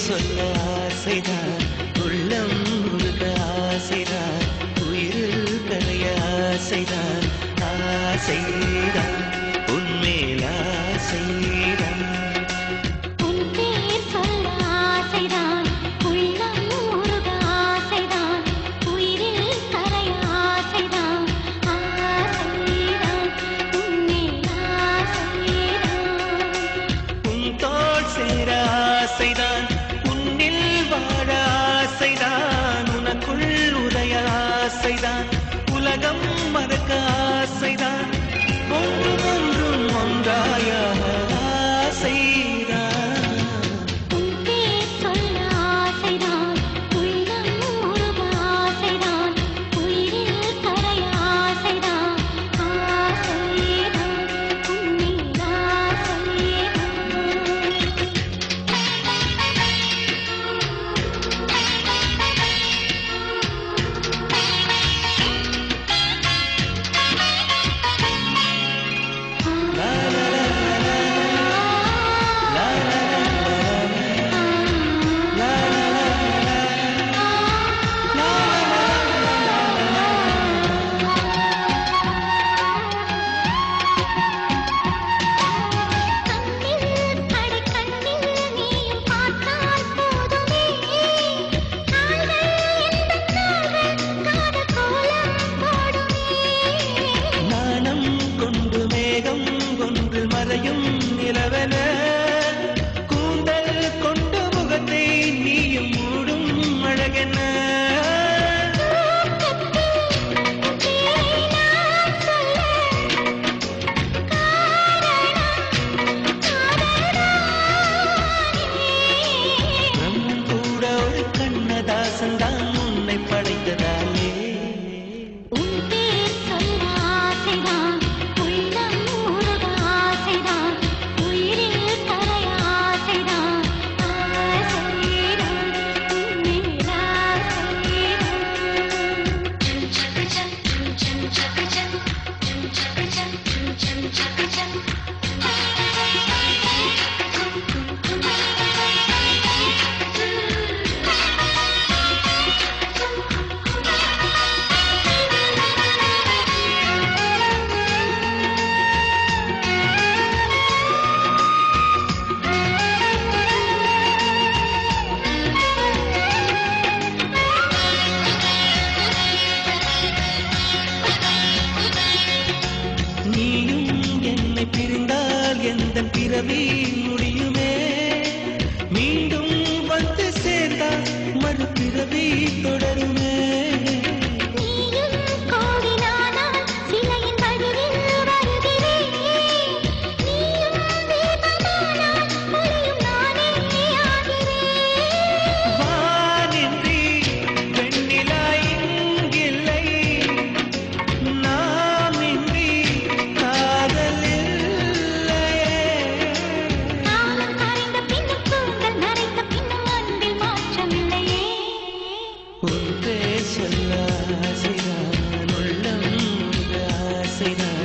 சொல்ல ஆசைதான் உள்ளம் முருக ஆசைதான் உயிரில் கரைய ஆசைதான் ஆசைதான் உன்மேல் ஆசைதான் ஆசைதான் உன்னில் வாழ ஆசைதான் உனக்குள் உதய ஆசைதான் உலகம் மறக்க ஆசைதான் ஒன்றும் ஒன்றும் ஒன்றாய ஆசைதான் நிலவன கூந்தல் கொண்டு முகத்தை நீயும் மூடும் அழகென கூட ஒரு கண்ணதாசன் தான் உன்னை படைத்ததாலே பிரிந்தால் எந்த பிறவி முடியுமே மீண்டும் வந்து சேர்ந்தால் மறுபிறவி தொடருமே சொல்ல ஆசைதான் உள்ளம் ஆசைதான்